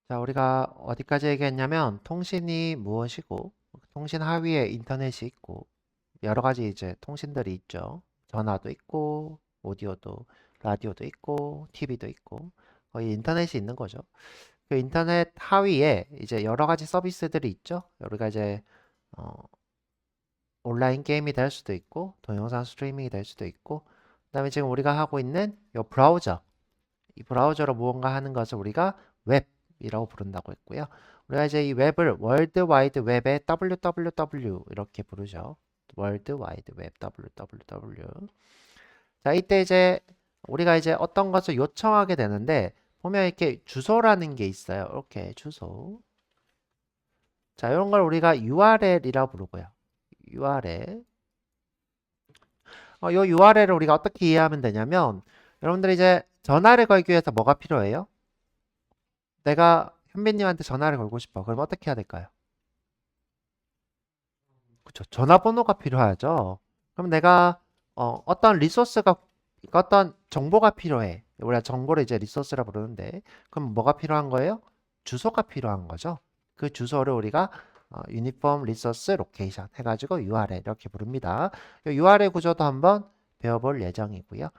자, 우리가 어디까지 얘기했냐면 통신이 무엇이고 통신 하위에 인터넷이 있고 여러 가지 이제 통신들이 있죠. 전화도 있고 오디오도 라디오도 있고 TV도 있고 거의 인터넷이 있는 거죠. 그 인터넷 하위에 이제 여러 가지 서비스들이 있죠. 우리가 이제 어, 온라인 게임이 될 수도 있고 동영상 스트리밍이 될 수도 있고 그다음에 지금 우리가 하고 있는 이 브라우저 이 브라우저로 무언가 하는 것을 우리가 웹이라고 부른다고 했고요. 우리가 이제 이 웹을 월드 와이드 웹의 www 이렇게 부르죠. 월드 와이드 웹 www. 자, 이때 이제 우리가 이제 어떤 것을 요청하게 되는데 보면 이렇게 주소라는 게 있어요. 이렇게 주소. 자, 이런 걸 우리가 URL이라고 부르고요. URL. 요 URL을 우리가 어떻게 이해하면 되냐면 여러분들이 이제 전화를 걸기 위해서 뭐가 필요해요? 내가 현빈님한테 전화를 걸고 싶어. 그럼 어떻게 해야 될까요? 그쵸. 전화번호가 필요하죠. 그럼 내가 어떤 리소스가 어떤 정보가 필요해. 우리가 정보를 이제 리소스라 부르는데 그럼 뭐가 필요한 거예요? 주소가 필요한 거죠. 그 주소를 우리가 유니폼 리소스 로케이션 해가지고 URL 이렇게 부릅니다. 이 URL 구조도 한번 배워볼 예정이고요.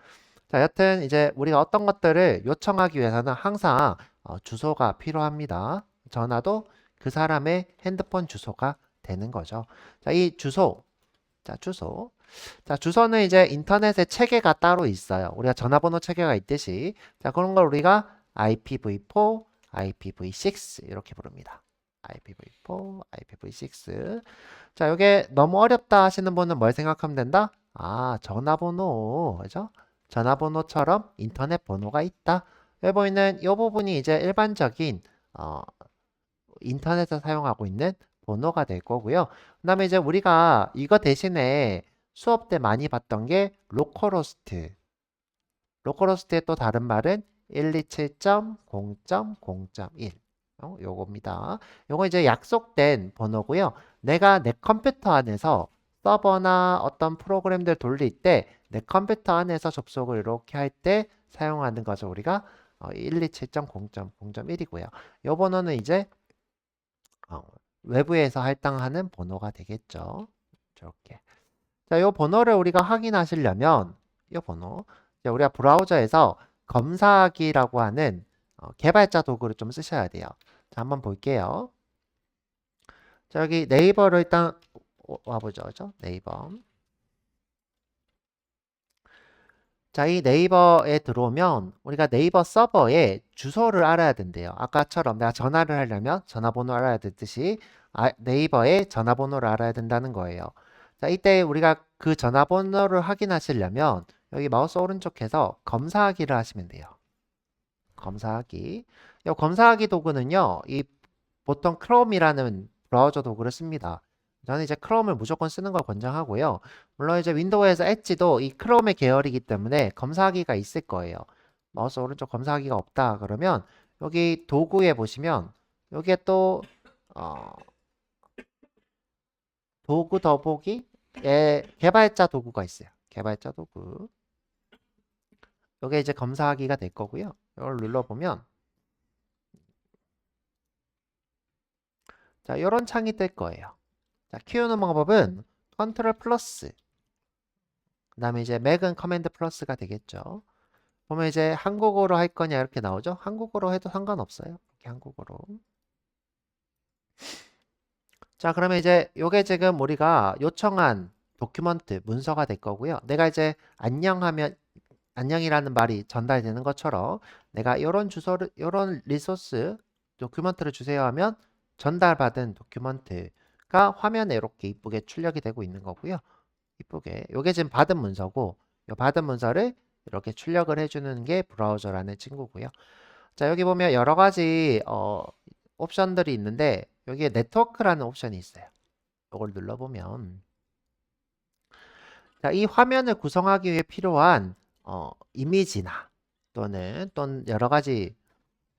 자, 여튼 이제 우리가 어떤 것들을 요청하기 위해서는 항상 주소가 필요합니다. 전화도 그 사람의 핸드폰 주소가 되는 거죠. 자, 이 주소. 자, 주소. 자, 주소는 이제 인터넷에 체계가 따로 있어요. 우리가 전화번호 체계가 있듯이. 자, 그런 걸 우리가 IPv4, IPv6 이렇게 부릅니다. IPv4, IPv6. 자, 이게 너무 어렵다 하시는 분은 뭘 생각하면 된다? 아, 전화번호. 그죠? 전화번호처럼 인터넷 번호가 있다. 여기 보이는 이 부분이 이제 일반적인 어, 인터넷에서 사용하고 있는 번호가 될 거고요. 그 다음에 이제 우리가 이거 대신에 수업 때 많이 봤던 게 로컬호스트. 로컬호스트의 또 다른 말은 127.0.0.1. 요겁니다. 요거 이제 약속된 번호고요. 내가 내 컴퓨터 안에서 서버나 어떤 프로그램들 돌릴 때 내 컴퓨터 안에서 접속을 이렇게 할 때 사용하는 것을 우리가 127.0.0.1이고요. 요 번호는 이제 어, 외부에서 할당하는 번호가 되겠죠. 이렇게. 자, 이 번호를 우리가 확인하시려면 이 번호, 자, 우리가 브라우저에서 검사하기라고 하는 개발자 도구를 좀 쓰셔야 돼요. 자, 한번 볼게요. 자, 여기 네이버로 일단 와보죠. 그죠? 네이버. 자, 이 네이버에 들어오면 우리가 네이버 서버에 주소를 알아야 된대요. 아까처럼 내가 전화를 하려면 전화번호 알아야 되듯이 네이버에 전화번호를 알아야 된다는 거예요. 자, 이때 우리가 그 전화번호를 확인하시려면 여기 마우스 오른쪽에서 검사하기를 하시면 돼요. 검사하기. 이 검사하기 도구는요, 이 보통 크롬이라는 브라우저 도구를 씁니다. 저는 이제 크롬을 무조건 쓰는 걸 권장하고요. 물론 이제 윈도우에서 엣지도 이 크롬의 계열이기 때문에 검사하기가 있을 거예요. 마우스 오른쪽 검사하기가 없다 그러면 여기 도구에 보시면 여기에 또 어, 도구 더보기에 개발자 도구가 있어요. 개발자 도구. 이게 이제 검사하기가 될 거고요. 이걸 눌러보면 자, 이런 창이 뜰 거예요. 자, 키우는 방법은 컨트롤 플러스 그 다음에 이제 맥은 커맨드 플러스가 되겠죠. 보면 이제 한국어로 할 거냐 이렇게 나오죠. 한국어로 해도 상관없어요. 이렇게 한국어로. 자, 그러면 이제 요게 지금 우리가 요청한 도큐먼트 문서가 될 거고요. 내가 이제 안녕하면 안녕이라는 말이 전달되는 것처럼 내가 이런 주소를 이런 리소스 도큐먼트를 주세요 하면 전달받은 도큐먼트가 화면에 이렇게 이쁘게 출력이 되고 있는 거고요. 이쁘게 요게 지금 받은 문서고 요 받은 문서를 이렇게 출력을 해주는 게 브라우저라는 친구고요. 자, 여기 보면 여러 가지 옵션들이 있는데 여기에 네트워크라는 옵션이 있어요. 이걸 눌러보면 자, 이 화면을 구성하기 위해 필요한 이미지나 또는 여러 가지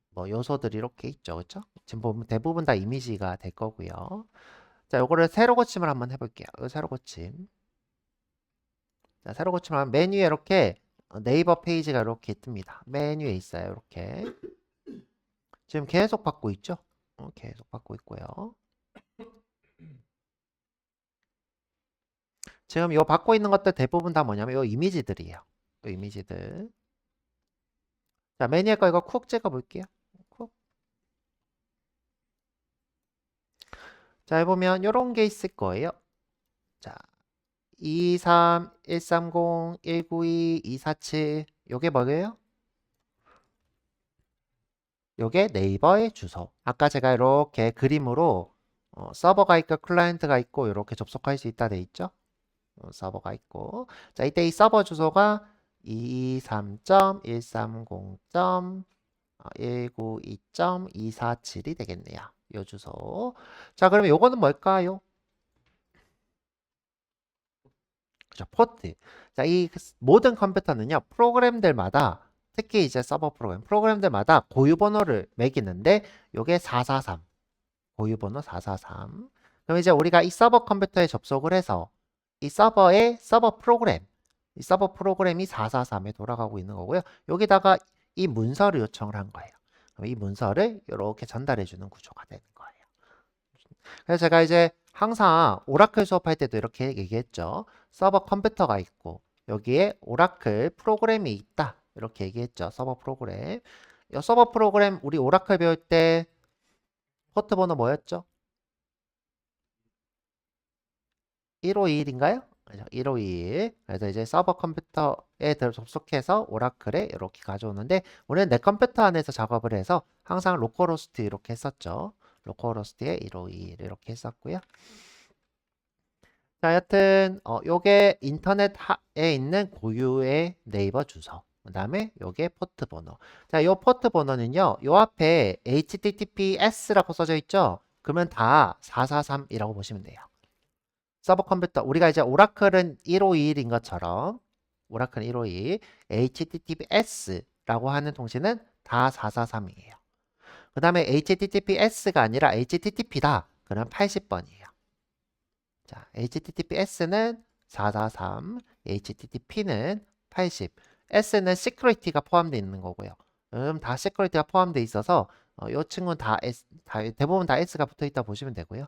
뭐 요소들이 이렇게 있죠. 그렇죠? 지금 보면 대부분 다 이미지가 될 거고요. 자, 요거를 새로 고침을 한번 해볼게요. 요 새로 고침. 자, 새로 고침하면 메뉴에 이렇게 네이버 페이지가 이렇게 뜹니다. 메뉴에 있어요. 이렇게. 지금 계속 받고 있죠? 계속 받고 있고요. 지금 요 받고 있는 것들 대부분 다 뭐냐면 요 이미지들이에요. 요 이미지들. 자, 매니아 거 이거 쿡 찍어 볼게요. 쿡. 자, 해보면 요런 게 있을 거예요. 자, 23, 130, 192, 247. 요게 뭐예요? 요게 네이버의 주소. 아까 제가 이렇게 그림으로 서버가 있고 클라이언트가 있고 이렇게 접속할 수 있다 돼 있죠? 서버가 있고. 자, 이때 이 서버 주소가 223.130.192.247이 되겠네요. 요 주소. 자, 그러면 요거는 뭘까요? 그죠, 포트. 자, 이 모든 컴퓨터는요, 프로그램들마다 특히 이제 서버 프로그램들마다 고유 번호를 매기는데 요게 443. 고유 번호 443. 그럼 이제 우리가 이 서버 컴퓨터에 접속을 해서 이 서버의 서버 프로그램, 이 서버 프로그램이 443에 돌아가고 있는 거고요. 여기다가 이 문서를 요청을 한 거예요. 그럼 이 문서를 이렇게 전달해 주는 구조가 되는 거예요. 그래서 제가 이제 항상 오라클 수업할 때도 이렇게 얘기했죠. 서버 컴퓨터가 있고 여기에 오라클 프로그램이 있다. 이렇게 얘기했죠. 서버 프로그램. 이 서버 프로그램 우리 오라클 배울 때 포트 번호 뭐였죠? 1521인가요? 1521. 그래서 이제 서버 컴퓨터에 접속해서 오라클에 이렇게 가져오는데 우리는 내 컴퓨터 안에서 작업을 해서 항상 로컬호스트 이렇게 했었죠. 로컬호스트에 1521 이렇게 했었고요. 자, 여튼 요게 인터넷에 있는 고유의 네이버 주소. 그 다음에 요게 포트 번호. 자, 요 포트 번호는요. 요 앞에 HTTPS라고 써져 있죠? 그러면 다 443이라고 보시면 돼요. 서버 컴퓨터 우리가 이제 오라클은 1521인 것처럼 오라클은 1521 HTTPS라고 하는 통신은 다 443이에요. 그 다음에 HTTPS가 아니라 HTTP다. 그럼 80번이에요. 자, HTTPS는 443, HTTP는 80. S는 security가 포함되어 있는 거고요. 다 security가 포함되어 있어서 이 친구는 다 대부분 다 S가 붙어 있다 보시면 되고요.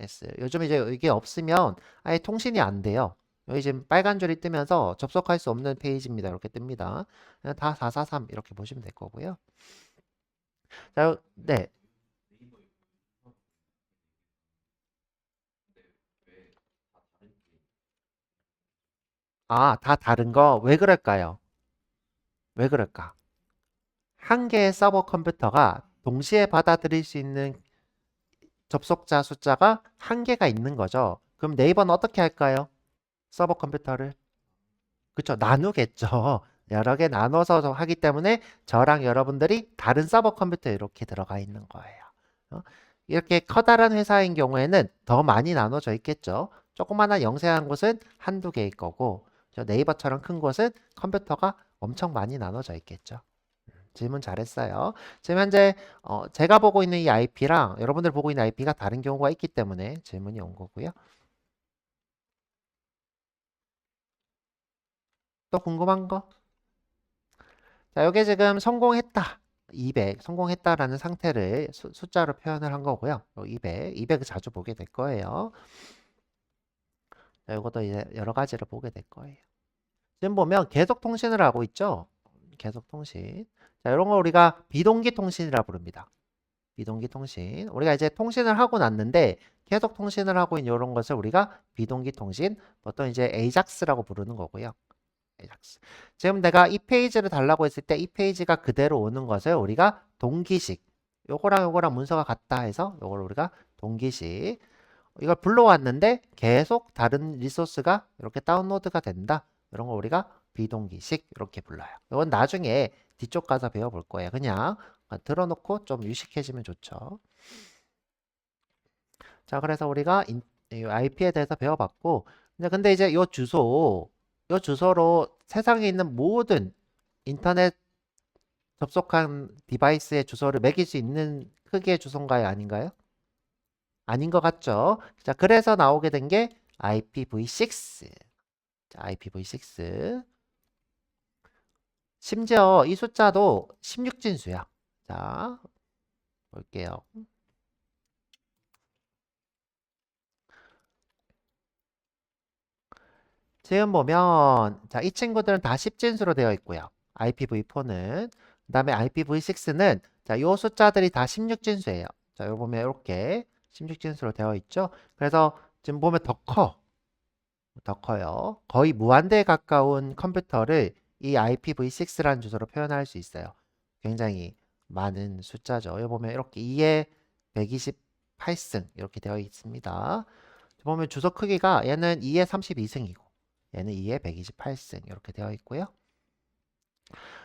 S. 요즘 이제 이게 없으면 아예 통신이 안 돼요. 여기 지금 빨간 줄이 뜨면서 접속할 수 없는 페이지입니다. 이렇게 뜹니다. 그냥 다 443 이렇게 보시면 될 거고요. 자, 네. 아, 다 다른 거 왜 그럴까요? 왜 그럴까? 한 개의 서버 컴퓨터가 동시에 받아들일 수 있는 접속자 숫자가 한 개가 있는 거죠. 그럼 네이버는 어떻게 할까요? 서버 컴퓨터를 그쵸, 나누겠죠. 여러 개 나눠서 하기 때문에 저랑 여러분들이 다른 서버 컴퓨터에 이렇게 들어가 있는 거예요. 어? 이렇게 커다란 회사인 경우에는 더 많이 나눠져 있겠죠. 조그마한 영세한 곳은 한두 개일 거고 저 네이버처럼 큰 곳은 컴퓨터가 엄청 많이 나눠져 있겠죠. 질문 잘했어요. 지금 현재 제가 보고 있는 이 IP랑 여러분들 보고 있는 IP가 다른 경우가 있기 때문에 질문이 온 거고요. 또 궁금한 거? 자, 여기 지금 성공했다. 200 성공했다라는 상태를 숫자로 표현을 한 거고요. 200 자주 보게 될 거예요. 자, 이것도 이제 여러 가지를 보게 될 거예요. 지금 보면 계속 통신을 하고 있죠. 계속 통신. 자, 이런 걸 우리가 비동기 통신이라 부릅니다. 비동기 통신. 우리가 이제 통신을 하고 났는데 계속 통신을 하고 있는 이런 것을 우리가 비동기 통신, 보통 이제 AJAX라고 부르는 거고요. AJAX. 지금 내가 이 페이지를 달라고 했을 때 이 페이지가 그대로 오는 것을 우리가 동기식. 요거랑 요거랑 문서가 같다 해서 요걸 우리가 동기식. 이걸 불러왔는데 계속 다른 리소스가 이렇게 다운로드가 된다. 이런 거 우리가 비동기식 이렇게 불러요. 이건 나중에 뒤쪽 가서 배워볼 거예요. 그냥 들어놓고 좀 유식해지면 좋죠. 자, 그래서 우리가 이 IP에 대해서 배워봤고, 근데 이제 요 주소로 세상에 있는 모든 인터넷 접속한 디바이스의 주소를 매길 수 있는 크기의 주소인가요? 아닌가요? 아닌 것 같죠? 자, 그래서 나오게 된 게 IPv6. 자, IPv6. 심지어 이 숫자도 16진수야. 자, 볼게요. 지금 보면 자, 이 친구들은 다 10진수로 되어 있고요. IPv4는 그다음에 IPv6는 자, 요 숫자들이 다 16진수예요. 자, 여기 보면 이렇게 16진수로 되어 있죠. 그래서 지금 보면 더 커. 더 커요. 거의 무한대에 가까운 컴퓨터를 이 IPv6라는 주소로 표현할 수 있어요. 굉장히 많은 숫자죠. 여기 보면 이렇게 2에 128승 이렇게 되어 있습니다. 보면 주소 크기가 얘는 2에 32승이고 얘는 2에 128승 이렇게 되어 있고요.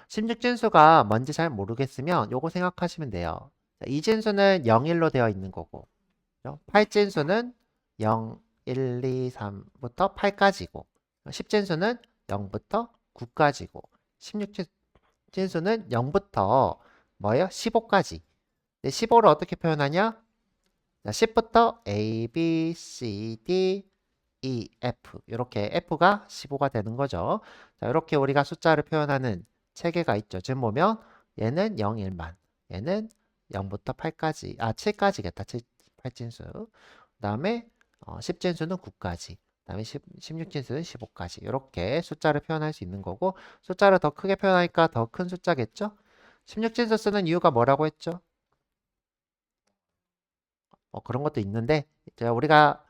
16진수가 뭔지 잘 모르겠으면 요거 생각하시면 돼요. 이 진수는 0, 1로 되어 있는 거고 8진수는 0, 1, 2, 3부터 8까지고 10진수는 0부터 9까지고 16진수는 0부터 뭐예요? 15까지. 15를 어떻게 표현하냐? 10부터 A, B, C, D, E, F 이렇게 F가 15가 되는 거죠. 자, 이렇게 우리가 숫자를 표현하는 체계가 있죠. 지금 보면 얘는 0, 1만 얘는 0부터 8까지 7까지겠다. 8진수 그 다음에 10진수는 9까지 그 다음에 16진수는 15까지 이렇게 숫자를 표현할 수 있는 거고 숫자를 더 크게 표현하니까 더 큰 숫자겠죠. 16진수 쓰는 이유가 뭐라고 했죠? 그런 것도 있는데 이제 우리가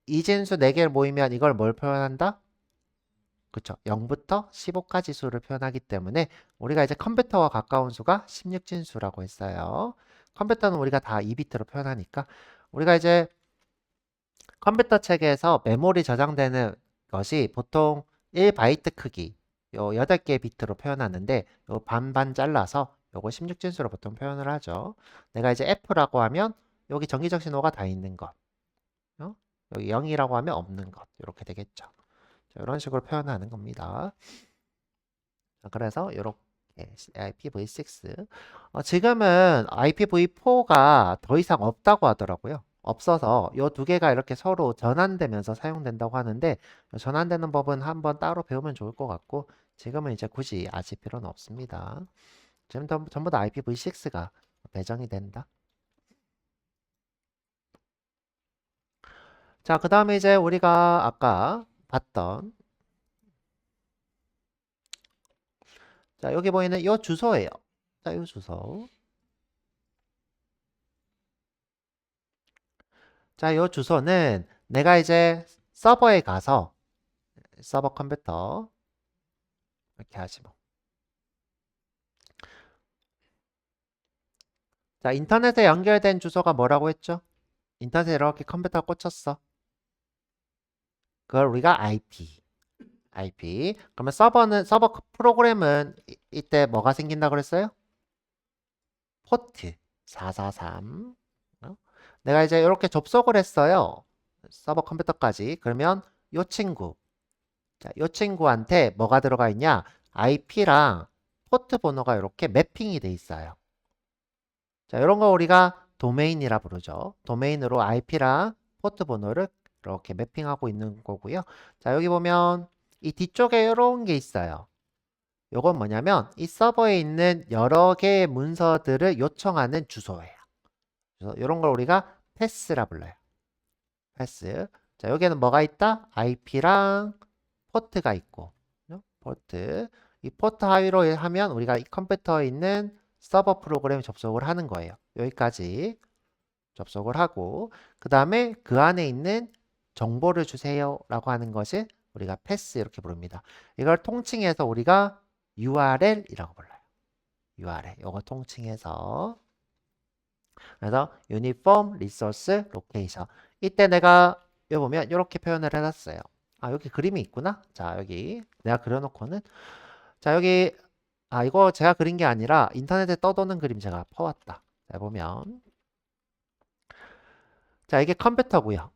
이진수 4개를 모이면 이걸 뭘 표현한다? 그쵸. 0부터 15까지 수를 표현하기 때문에 우리가 이제 컴퓨터와 가까운 수가 16진수라고 했어요. 컴퓨터는 우리가 다 2비트로 표현하니까 우리가 이제 컴퓨터 체계에서 메모리 저장되는 것이 보통 1바이트 크기 요 8개의 비트로 표현하는데 요 반반 잘라서 요거 16진수로 보통 표현을 하죠. 내가 이제 F라고 하면 여기 전기적 신호가 다 있는 것. 여기 0이라고 하면 없는 것. 이렇게 되겠죠. 자, 이런 식으로 표현하는 겁니다. 자, 그래서 이렇게 IPv6 지금은 IPv4가 더 이상 없다고 하더라고요. 없어서 이 두 개가 이렇게 서로 전환되면서 사용된다고 하는데 전환되는 법은 한번 따로 배우면 좋을 것 같고 지금은 이제 굳이 아실 필요는 없습니다. 지금 전부 다 IPv6가 배정이 된다. 자, 그 다음에 이제 우리가 아까 봤던 자, 여기 보이는 이 주소예요. 자, 이 주소. 자, 이 주소는 내가 이제 서버에 가서 서버 컴퓨터 이렇게 하지 뭐. 자, 인터넷에 연결된 주소가 뭐라고 했죠? 인터넷에 이렇게 컴퓨터 꽂혔어. 그걸 우리가 IP. 그러면 서버 프로그램은 이때 뭐가 생긴다 그랬어요? 포트 443. 내가 이제 이렇게 접속을 했어요. 서버 컴퓨터까지. 그러면 이 친구. 자, 이 친구한테 뭐가 들어가 있냐? IP랑 포트 번호가 이렇게 매핑이 돼 있어요. 자, 이런 거 우리가 도메인이라 부르죠. 도메인으로 IP랑 포트 번호를 이렇게 매핑하고 있는 거고요. 자, 여기 보면 이 뒤쪽에 이런 게 있어요. 요건 뭐냐면 이 서버에 있는 여러 개의 문서들을 요청하는 주소예요. 그래서 이런 걸 우리가 패스라 불러요. 패스. 자, 여기에는 뭐가 있다? IP랑 포트가 있고, 포트. 이 포트 하위로 하면 우리가 이 컴퓨터에 있는 서버 프로그램 접속을 하는 거예요. 여기까지 접속을 하고, 그 다음에 그 안에 있는 정보를 주세요 라고 하는 것을 우리가 패스 이렇게 부릅니다. 이걸 통칭해서 우리가 URL이라고 불러요. URL. 이거 통칭해서. 그래서 Uniform Resource Location. 이때 내가 여기 보면 이렇게 표현을 해놨어요. 여기 그림이 있구나. 자, 여기 내가 그려놓고는 자, 여기 이거 제가 그린 게 아니라 인터넷에 떠도는 그림 제가 퍼왔다. 자, 보면 자, 이게 컴퓨터고요.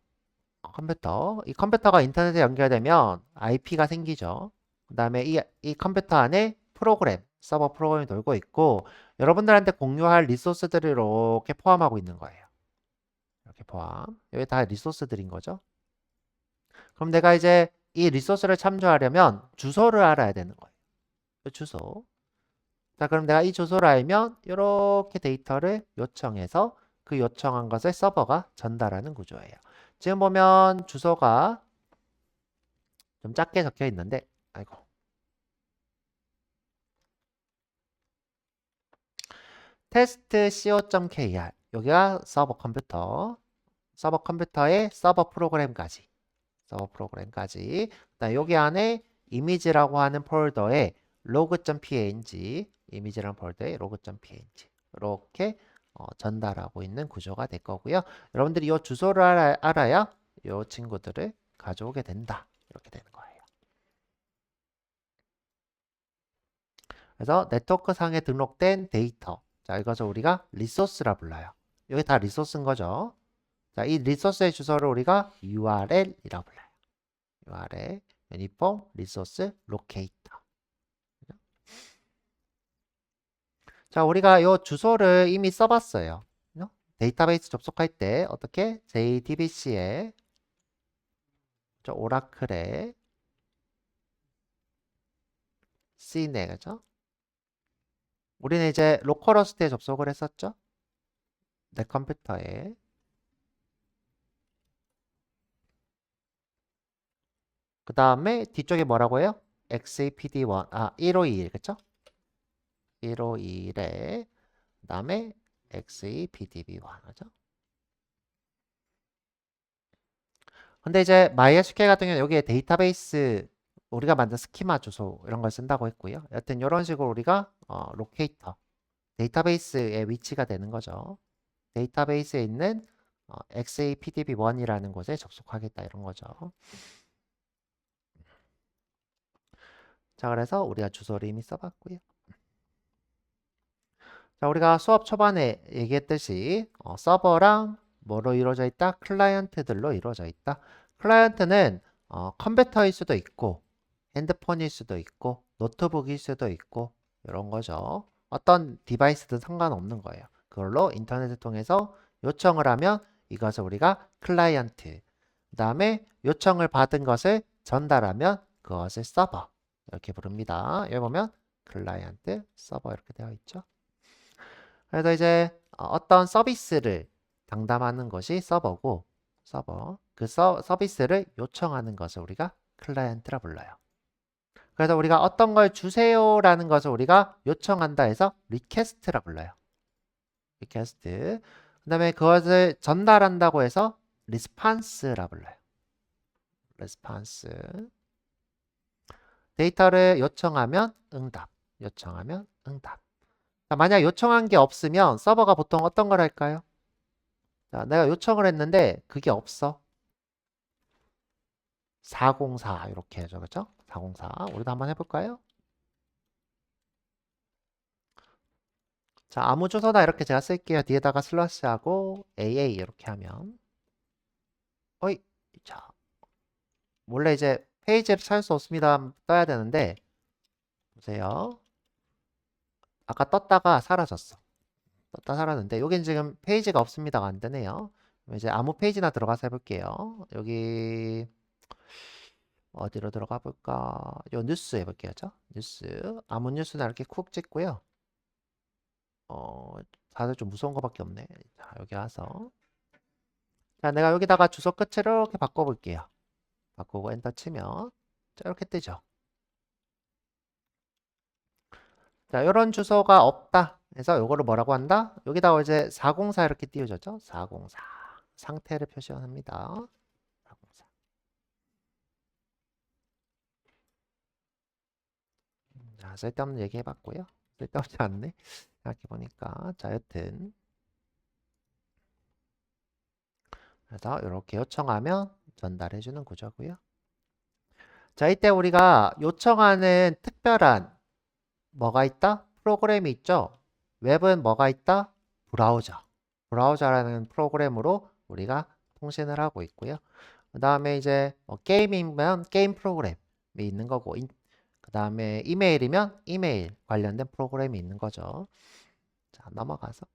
컴퓨터. 이 컴퓨터가 인터넷에 연결되면 IP가 생기죠. 그 다음에 이 컴퓨터 안에 프로그램, 서버 프로그램이 돌고 있고 여러분들한테 공유할 리소스들을 이렇게 포함하고 있는 거예요. 이렇게 포함. 여기 다 리소스들인 거죠. 그럼 내가 이제 이 리소스를 참조하려면 주소를 알아야 되는 거예요. 그 주소. 자, 그럼 내가 이 주소를 알면 이렇게 데이터를 요청해서 그 요청한 것을 서버가 전달하는 구조예요. 지금 보면 주소가 좀 작게 적혀 있는데, 아이고. 테스트 co.kr 여기가 서버 컴퓨터의 서버 프로그램까지 그다음 여기 안에 이미지라고 하는 폴더에 log.png 이미지라는 폴더에 log.png 이렇게 전달하고 있는 구조가 될 거고요. 여러분들이 이 주소를 알아야 이 친구들을 가져오게 된다. 이렇게 되는 거예요. 그래서 네트워크 상에 등록된 데이터. 자, 이것을 우리가 리소스라 불러요. 여기 다 리소스인 거죠. 자, 이 리소스의 주소를 우리가 URL이라고 불러요. URL, 유니폼, 리소스, 로케이터. 자, 우리가 이 주소를 이미 써봤어요. 데이터베이스 접속할 때 어떻게? JDBC에 오라클에 C네, 그죠? 우리는 이제 로컬호스트에 접속을 했었죠? 내 컴퓨터에. 그 다음에 뒤쪽에 뭐라고 해요? XAPD1, 1521, 그쵸? 1521에 그 다음에 XAPDB1, 그죠? 근데 이제 MySQL 같은 경우는 여기에 데이터베이스 우리가 만든 스키마 주소 이런 걸 쓴다고 했고요. 여튼 이런 식으로 우리가 로케이터 데이터베이스의 위치가 되는 거죠. 데이터베이스에 있는 XAPDB1이라는 곳에 접속하겠다 이런 거죠. 자, 그래서 우리가 주소를 이미 써봤고요. 자, 우리가 수업 초반에 얘기했듯이 서버랑 뭐로 이루어져 있다? 클라이언트들로 이루어져 있다. 클라이언트는 컴퓨터일 수도 있고 핸드폰일 수도 있고 노트북일 수도 있고 이런 거죠. 어떤 디바이스든 상관없는 거예요. 그걸로 인터넷을 통해서 요청을 하면 이것을 우리가 클라이언트, 그 다음에 요청을 받은 것을 전달하면 그것을 서버 이렇게 부릅니다. 여기 보면 클라이언트, 서버 이렇게 되어 있죠. 그래서 이제 어떤 서비스를 담당하는 것이 서버고 그 서비스를 요청하는 것을 우리가 클라이언트라 불러요. 그래서 우리가 어떤 걸 주세요라는 것을 우리가 요청한다 해서 리퀘스트라 불러요. 리퀘스트. 그 다음에 그것을 전달한다고 해서 리스판스라 불러요. 리스판스. 데이터를 요청하면 응답. 요청하면 응답. 자, 만약 요청한 게 없으면 서버가 보통 어떤 걸 할까요? 자, 내가 요청을 했는데 그게 없어. 404 이렇게 해줘. 그죠? 404. 우리도 한번 해볼까요? 자, 아무 주소나 이렇게 제가 쓸게요. 뒤에다가 슬러시하고 AA 이렇게 하면 어이, 자, 원래 이제 페이지를 찾을 수 없습니다. 떠야 되는데 보세요. 아까 떴다가 사라졌어. 떴다 사라졌는데 여긴 지금 페이지가 없습니다가 안 되네요. 이제 아무 페이지나 들어가서 해볼게요. 여기 어디로 들어가 볼까? 요 뉴스 해볼게요. 뉴스. 아무 뉴스나 이렇게 쿡 찍고요. 다들 좀 무서운 거밖에 없네. 자, 여기 와서. 자, 내가 여기다가 주소 끝을 이렇게 바꿔볼게요. 바꾸고 엔터 치면 자, 이렇게 뜨죠. 자, 이런 주소가 없다. 그래서 요거를 뭐라고 한다? 여기다가 이제 404 이렇게 띄워졌죠? 404. 상태를 표시합니다. 404. 자, 쓸데없는 얘기 해봤고요. 쓸데없지 않네. 생각해보니까. 자, 여튼. 그래서 이렇게 요청하면 전달해주는 구조고요. 자, 이때 우리가 요청하는 특별한 뭐가 있다? 프로그램이 있죠? 웹은 뭐가 있다? 브라우저. 브라우저라는 프로그램으로 우리가 통신을 하고 있고요. 그 다음에 이제 게임이면 게임 프로그램이 있는 거고, 그 다음에 이메일이면 이메일 관련된 프로그램이 있는 거죠. 자, 넘어가서.